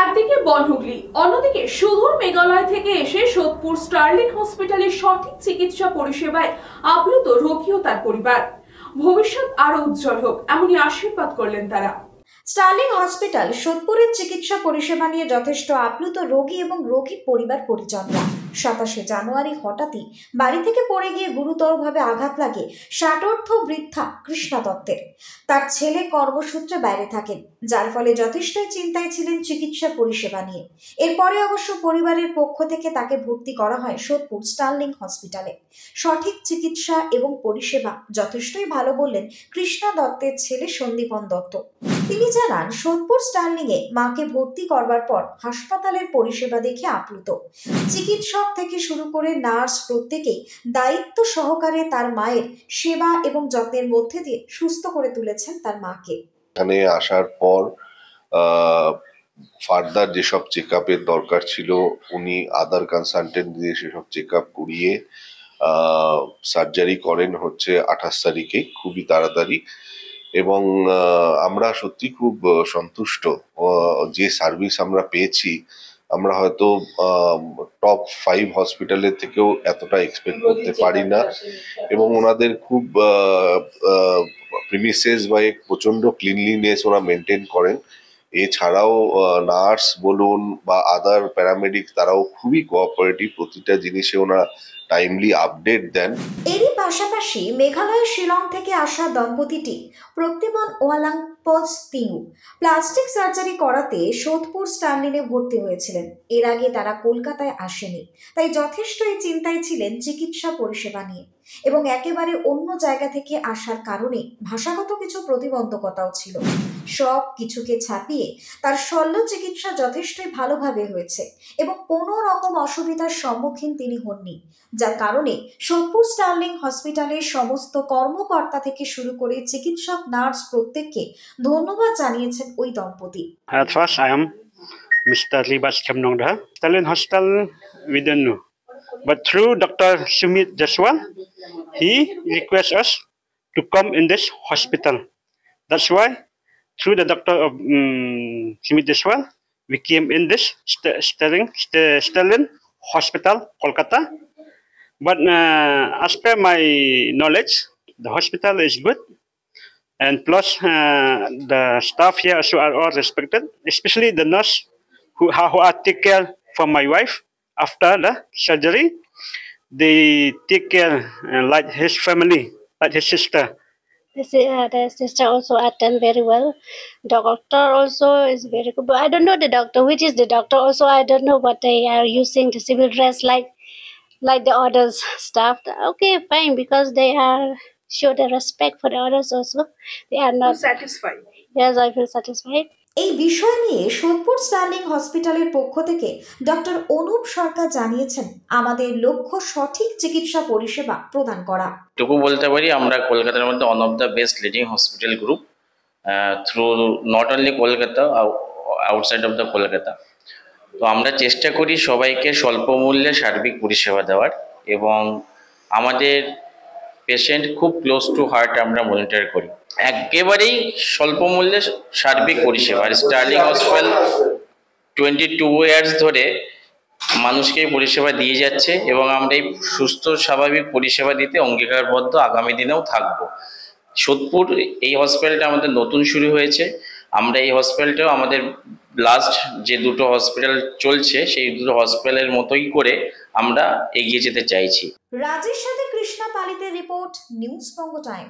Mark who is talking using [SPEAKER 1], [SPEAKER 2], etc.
[SPEAKER 1] একদিকে বনহুগলি, অন্যদিকে সুদূর মেঘালয় থেকে এসে সোদপুর স্টার্লিং হসপিটালের সঠিক চিকিৎসা পরিষেবায় আপ্লুত রোগী ও তার পরিবার। ভবিষ্যৎ আরো উজ্জ্বল হোক, এমনই আশীর্বাদ করলেন তারা।
[SPEAKER 2] স্টার্লিং হসপিটাল সোদপুরের চিকিৎসা পরিষেবা নিয়ে যথেষ্ট আপ্লুত রোগী এবং রোগীর পরিবার পরিজনরা। 27 জানুয়ারি হঠাৎই বাড়ি থেকে পড়ে গিয়ে গুরুতরভাবে আঘাত লাগে ষাটোর্ধ্ব বৃদ্ধা কৃষ্ণা দত্তের। তার ছেলে কর্মসূত্রে বাইরে থাকেন, যার ফলে যথেষ্টই চিন্তায় ছিলেন চিকিৎসা পরিষেবা নিয়ে। এরপরে অবশ্য পরিবারের পক্ষ থেকে তাকে ভর্তি করা হয় সোদপুর স্টার্লিং হসপিটালে। সঠিক চিকিৎসা এবং পরিষেবা যথেষ্টই ভালো বললেন কৃষ্ণা দত্তের ছেলে সন্দীপন দত্ত। তিনি জানান, সোদপুর স্টার্লিংয়ে মাকে ভর্তি করবার পর হাসপাতালের পরিষেবা দেখে আপ্লুত। চিকিৎসক থেকে শুরু করে নার্স প্রত্যেকেই দায়িত্ব সহকারে তার মায়ের সেবা এবং যত্নের মধ্যে দিয়ে সুস্থ করে তুলেছেন তার মাকে।
[SPEAKER 3] এখানে আসার পর ফার্দার যেসব চেক আপের দরকার ছিল উনি আদার কনসালটেন্ট দিয়ে সেসব চেক আপ করিয়ে সার্জারি করেন হচ্ছে 28 তারিখে, খুবই তাড়াতাড়ি। এবং আমরা সত্যি খুব সন্তুষ্ট যে সার্ভিস আমরা পেয়েছি। আমরা হয়তো টপ 5 হসপিটালের থেকেও এতটা এক্সপেক্ট করতে পারি না। এবং ওনাদের খুব প্রিমিসেস বা প্রচন্ড ক্লিনলিনেস ওরা মেনটেন করেন। এছাড়াও নার্স বলুন বা আদার প্যারামেডিক, তারাও খুবই কোঅপারেটিভ, প্রতিটা জিনিসে ওনারা টাইমলি আপডেট দেন।
[SPEAKER 2] এরই পাশাপাশি মেঘালয় শিলং থেকে আসা দম্পতিটি প্রক্তিমন ওয়ালাং পজ তিউ প্লাস্টিক সার্জারি করাতে সোদপুর স্টার্লিংয়ে ভর্তি হয়েছিলেন। এর আগে তারা কলকাতায় আসেনি, তাই যথেষ্টই চিন্তায় ছিলেন চিকিৎসা পরিষেবা নিয়ে। এবং একেবারে অন্য জায়গা থেকে আসার কারণে ভাষাগত কিছু প্রতিবন্ধকতাও ছিল। সব কিছুকে ছাপিয়ে তার শল্য চিকিৎসা যথেষ্টই ভালোভাবে হয়েছে এবং কোনো রকম অসুবিধার সম্মুখীন তিনি হননি, যার কারণে সোদপুর স্টার্লিং হসপিটালের সমস্ত কর্মকর্তা থেকে শুরু করে চিকিৎসক, নার্স প্রত্যেককে ধন্যবাদ জানিয়েছেন ওই দম্পতি।
[SPEAKER 4] At first, I am Mr. Libas Kamnongda, Stalin Hospital, we don't know. But through Dr. Sumit Jaswal, he requests us to come in this hospital. That's why, through the Dr. of Sumit Jaswal, we came in this Stalin Hospital, Kolkata. But as per my knowledge, the hospital is good. And plus, the staff here also are all respected, especially the nurse who are take care for my wife after the surgery. They take care like his family, like his sister.
[SPEAKER 5] The sister also attend very well. Doctor also is very good. But I don't know the doctor. Which is the doctor? Also, I don't know what they are using the civil dress like the others staff. Okay, fine, because they are show the respect for the others also. They are not
[SPEAKER 1] satisfied.
[SPEAKER 5] Yes, I feel satisfied.
[SPEAKER 2] এই বিষয় নিয়ে Sodepur Sterling হসপিটালের পক্ষ থেকে doctor Anup সরকার জানিয়েছেন, আমাদের লক্ষ্য সঠিক চিকিৎসা পরিষেবা প্রদান করা।
[SPEAKER 6] টুকু বলতে পারি, আমরা কলকাতার মধ্যে one of the best leading hospital group through not only Kolkata, outside of the Kolkata. তো আমরা চেষ্টা করি সবাইকে স্বল্প মূল্যে সার্বিক পরিষেবা দেওয়ার, এবং আমাদের পেশেন্ট খুব ক্লোজ টু হার্ট আমরা মনিটর করি। একেবারেই স্বল্প মূল্যে সার্বিক পরিষেবা। স্টার্লিং হসপিটাল 22 ইয়ার্স ধরে মানুষকে পরিষেবা দিয়ে যাচ্ছে, এবং আমরা এই সুস্থ স্বাভাবিক পরিষেবা দিতে অঙ্গীকারবদ্ধ, আগামী দিনেও থাকবো। সোদপুর এই হসপিটালটা আমাদের নতুন শুরু হয়েছে। আমরা এই হসপিটালটাও আমাদের লাস্ট যে দুটো হসপিটাল চলছে সেই দুটো হসপিটালের মতোই করে আমরা এগিয়ে যেতে চাইছি।
[SPEAKER 2] রাজের সাথে কৃষ্ণা পালিতের রিপোর্ট, নিউজ বঙ্গ টাইম।